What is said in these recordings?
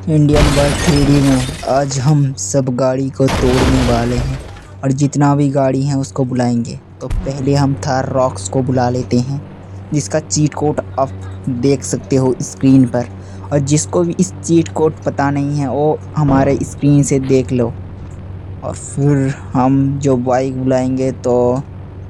Indian bike 3D में आज हम सब गाड़ी को तोड़ने वाले हैं और जितना भी गाड़ी है उसको बुलाएंगे। तो पहले हम थार रॉक्स को बुला लेते हैं, जिसका चीट कोड आप देख सकते हो स्क्रीन पर। और जिसको भी इस चीट कोड पता नहीं है वो हमारे स्क्रीन से देख लो। और फिर हम जो बाइक बुलाएंगे तो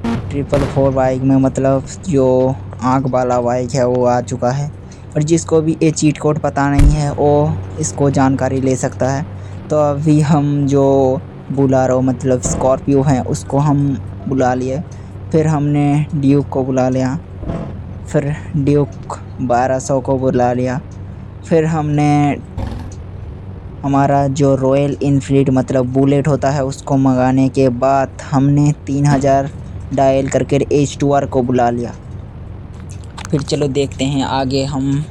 444 बाइक में मतलब जो आँख वाला बाइक है वो आ चुका है। और जिसको भी ये चीट कोड पता नहीं है वो इसको जानकारी ले सकता है। तो अभी हम जो बुलारो मतलब स्कॉर्पियो हैं उसको हम बुला लिए। फिर हमने ड्यूक को बुला लिया। फिर ड्यूक 1200 को बुला लिया। फिर हमने हमारा जो रॉयल इनफील्ड मतलब बुलेट होता है उसको मंगाने के बाद हमने 3000 डायल करके H2R को बुला लिया। फिर चलो देखते हैं आगे हम।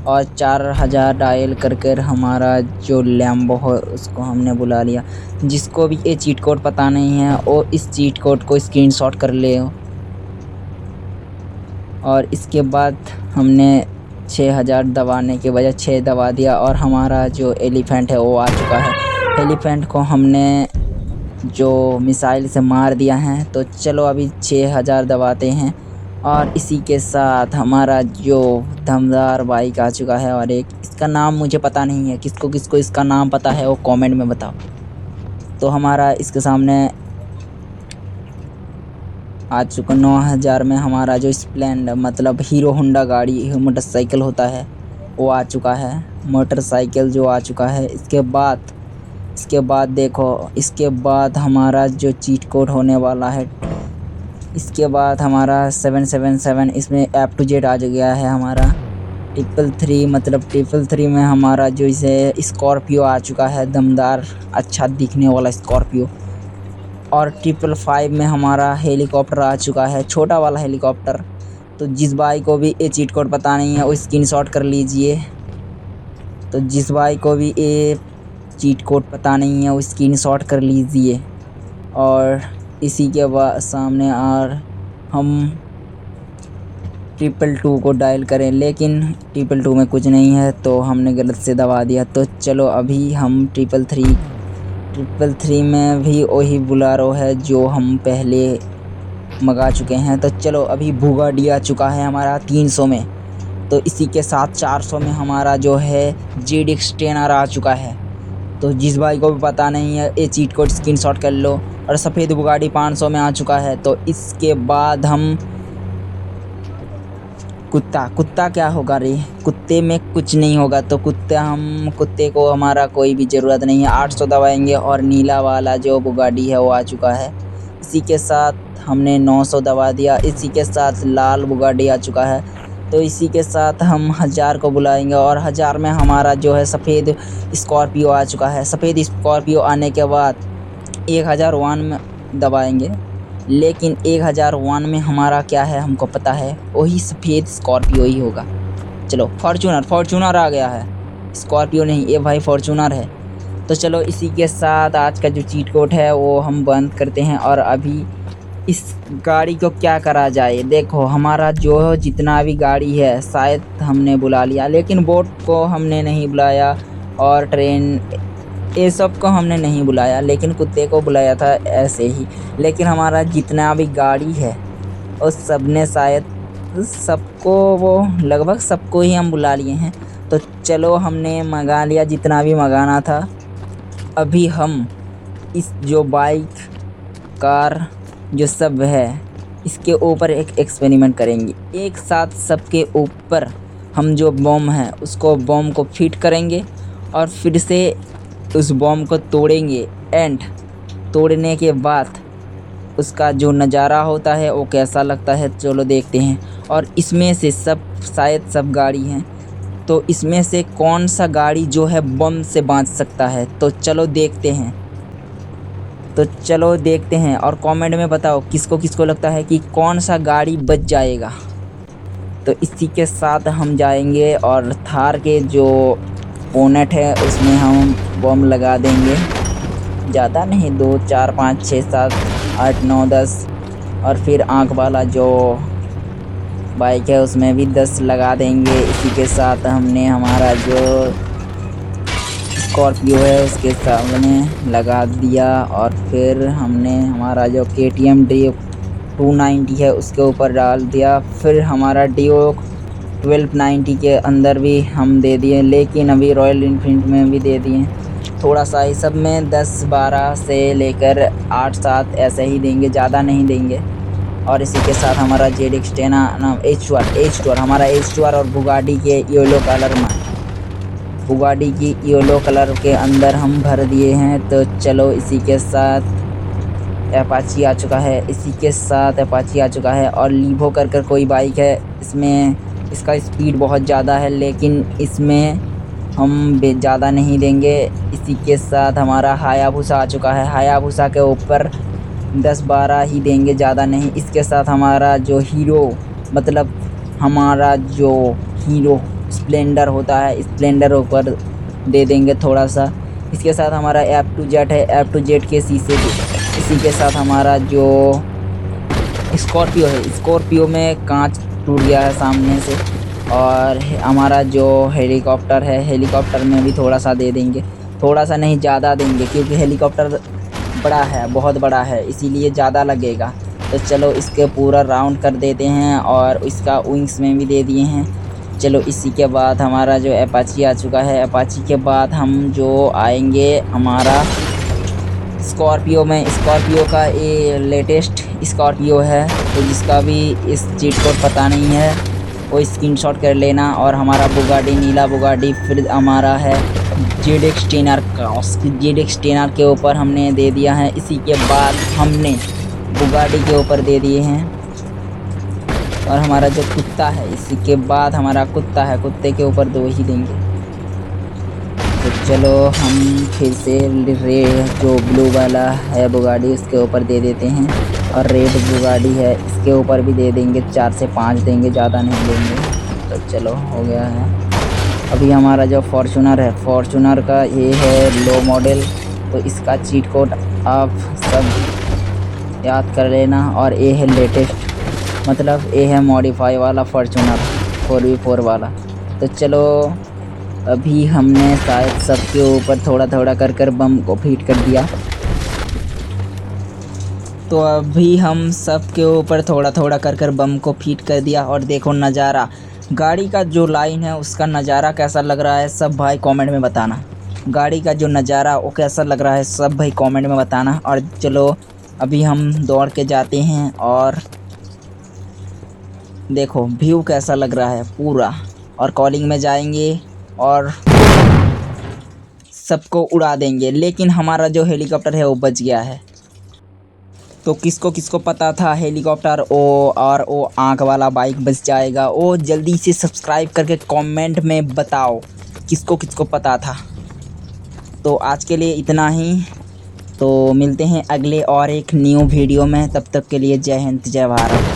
और 4000 डायल कर हमारा जो लैम्बो है उसको हमने बुला लिया। जिसको भी ये चीट कोड पता नहीं है वो इस चीट कोड को स्क्रीनशॉट कर ले। और इसके बाद हमने 6000 दबाने के बजाय 6 दबा दिया और हमारा जो एलिफेंट है वो आ चुका है। एलिफेंट को हमने जो मिसाइल से मार दिया है। तो चलो अभी 6000 दबाते हैं और इसी के साथ हमारा जो दमदार बाइक आ चुका है। और एक इसका नाम मुझे पता नहीं है, किसको किसको इसका नाम पता है वो कमेंट में बताओ। तो हमारा इसके सामने आ चुका 9000 में हमारा जो स्प्लेंडर मतलब हीरो होंडा गाड़ी मोटरसाइकिल होता है वो आ चुका है। मोटरसाइकिल जो आ चुका है। इसके बाद देखो, इसके बाद हमारा जो चीट कोड होने वाला है। इसके बाद हमारा 777 इसमें F2Z आ गया है। हमारा 333 मतलब 333 में हमारा जो इसे स्कॉर्पियो आ चुका है, दमदार अच्छा दिखने वाला स्कॉर्पियो। और 555 में हमारा हेलीकॉप्टर आ चुका है, छोटा वाला हेलीकॉप्टर। तो जिस भाई को भी ये चीट कोड पता नहीं है वो स्क्रीनशॉट कर लीजिए। तो जिस भाई को भी ये चीट कोड पता नहीं है वो स्क्रीनशॉट कर लीजिए। और इसी के बाद सामने और हम 222 को डायल करें, लेकिन 222 में कुछ नहीं है तो हमने गलत से दबा दिया। तो चलो अभी हम 333 में भी वही बुलारो है जो हम पहले मंगा चुके हैं। तो चलो अभी बुगाडी आ चुका है हमारा 300 में। तो इसी के साथ 400 में हमारा जो है ZX 10R आ चुका है। तो जिस भाई को भी पता नहीं है ये चीट कोड स्क्रीनशॉट कर लो। और सफ़ेद बुगाडी 500 में आ चुका है। तो इसके बाद हम कुत्ता क्या होगा रे, कुत्ते में कुछ नहीं होगा। तो कुत्ते को हमारा कोई भी ज़रूरत नहीं है। 800 दबाएंगे और नीला वाला जो बुगाडी है वो आ चुका है। इसी के साथ हमने 900 दबा दिया। इसी के साथ लाल बुगाडी आ चुका है। तो इसी के साथ हम 1000 को बुलाएंगे और 1000 में हमारा जो है सफ़ेद स्कॉर्पियो आ चुका है। सफ़ेद स्कॉर्पियो आने के बाद 1001 में दबाएंगे, लेकिन 1001 में हमारा क्या है हमको पता है, वही सफ़ेद स्कॉर्पियो ही होगा। चलो फॉर्चूनर आ गया है, स्कॉर्पियो नहीं, ये भाई फॉर्चूनर है। तो चलो इसी के साथ आज का जो चीट कोड है वो हम बंद करते हैं। और अभी इस गाड़ी को क्या करा जाए। देखो हमारा जो जितना भी गाड़ी है शायद हमने बुला लिया, लेकिन बोट को हमने नहीं बुलाया और ट्रेन ये सब को हमने नहीं बुलाया, लेकिन कुत्ते को बुलाया था ऐसे ही। लेकिन हमारा जितना भी गाड़ी है उस सब ने शायद सबको वो लगभग सबको ही हम बुला लिए हैं। तो चलो हमने मंगा लिया जितना भी मंगाना था। अभी हम इस जो बाइक कार जो सब है इसके ऊपर एक एक्सपेरिमेंट करेंगे। एक साथ सबके ऊपर हम जो बम है उसको बम को फिट करेंगे और फिर से उस बम को तोड़ेंगे। एंड तोड़ने के बाद उसका जो नज़ारा होता है वो कैसा लगता है चलो देखते हैं। और इसमें से शायद सब गाड़ी हैं, तो इसमें से कौन सा गाड़ी जो है बम से बच सकता है। तो चलो देखते हैं और कमेंट में बताओ किसको किसको लगता है कि कौन सा गाड़ी बच जाएगा। तो इसी के साथ हम जाएंगे और थार के जो बोनेट है उसमें हम बम लगा देंगे। ज़्यादा नहीं, 2 4 5 6 7 8 9 10। और फिर आँख वाला जो बाइक है उसमें भी 10 लगा देंगे। इसी के साथ हमने हमारा जो स्कॉर्पियो है उसके सामने लगा दिया और फिर हमने हमारा जो KTM ड्यूक 290 है उसके ऊपर डाल दिया। फिर हमारा ड्यूक 1290 के अंदर भी हम दे दिए, लेकिन अभी रॉयल इनफील्ड में भी दे दिए। थोड़ा सा ही सब में 10-12 से लेकर 8-7 ऐसे ही देंगे, ज़्यादा नहीं देंगे। और इसी के साथ हमारा ZX10 ना H2R हमारा H2R और बुगाडी के येलो कलर में, बुगाडी की येलो कलर के अंदर हम भर दिए हैं। तो चलो इसी के साथ अपाची आ चुका है, इसी के साथ अपाची आ चुका है। और लीवो कर कोई बाइक है, इसमें इसका स्पीड बहुत ज़्यादा है, लेकिन इसमें हम ज़्यादा नहीं देंगे। इसी के साथ हमारा हायाबुसा आ चुका है, हायाबुसा के ऊपर 10-12 ही देंगे, ज़्यादा नहीं। इसके साथ हमारा जो हीरो मतलब हमारा जो हीरो स्प्लेंडर होता है, स्प्लेंडर ऊपर दे देंगे थोड़ा सा। इसके साथ हमारा F2Z है, F2Z के शीशे। इसी के साथ हमारा जो स्कॉर्पियो है, स्कॉर्पियो में कांच टूट गया है सामने से। और हमारा जो हेलीकॉप्टर है, हेलीकॉप्टर में भी थोड़ा सा दे देंगे, थोड़ा सा नहीं ज़्यादा देंगे, क्योंकि हेलीकॉप्टर बड़ा है, बहुत बड़ा है, इसीलिए ज़्यादा लगेगा। तो चलो इसके पूरा राउंड कर देते हैं और इसका विंग्स में भी दे दिए हैं। चलो इसी के बाद हमारा जो अपाची आ चुका है, अपाची के बाद हम जो आएंगे हमारा स्कॉर्पियो में। स्कॉर्पियो का ये लेटेस्ट स्कॉर्पियो है, तो जिसका भी इस चीट कोड पता नहीं है वो स्क्रीनशॉट कर लेना। और हमारा बुगाडी, नीला बुगाडी। फिर हमारा है ZX10R का, ZX10R के ऊपर हमने दे दिया है। इसी के बाद हमने बुगाडी के ऊपर दे दिए हैं। और हमारा जो कुत्ता है, इसी के बाद हमारा कुत्ता है, कुत्ते के ऊपर 2 ही देंगे। तो चलो हम फिर से रेड जो ब्लू वाला है बुगाडी उसके ऊपर दे देते हैं। और रेड बुगाडी है, इसके ऊपर भी दे देंगे, 4 से 5 देंगे, ज़्यादा नहीं देंगे। तो चलो हो गया है। अभी हमारा जो फॉर्च्यूनर है, फॉर्च्यूनर का ये है लो मॉडल, तो इसका चीट कोड आप सब याद कर लेना। और ये है लेटेस्ट, मतलब ये है मॉडिफाई वाला फॉर्च्यूनर 4v4 वाला। तो चलो अभी हमने शायद सबके ऊपर थोड़ा थोड़ा कर बम को फिट कर दिया। तो अभी हम सबके ऊपर थोड़ा थोड़ा कर बम को फिट कर दिया। और देखो नज़ारा, गाड़ी का जो लाइन है उसका नज़ारा कैसा लग रहा है सब भाई कमेंट में बताना। गाड़ी का जो नज़ारा वो कैसा लग रहा है सब भाई कमेंट में बताना। और चलो अभी हम दौड़ के जाते हैं और देखो व्यू कैसा लग रहा है पूरा। और कॉलिंग में जाएंगे और सबको उड़ा देंगे, लेकिन हमारा जो हेलीकॉप्टर है वो बच गया है। तो किसको किसको पता था हेलीकॉप्टर वो आँख वाला बाइक बच जाएगा, वो जल्दी से सब्सक्राइब करके कमेंट में बताओ किसको किसको पता था। तो आज के लिए इतना ही, तो मिलते हैं अगले और एक न्यू वीडियो में। तब तक के लिए जय हिंद, जय भारत।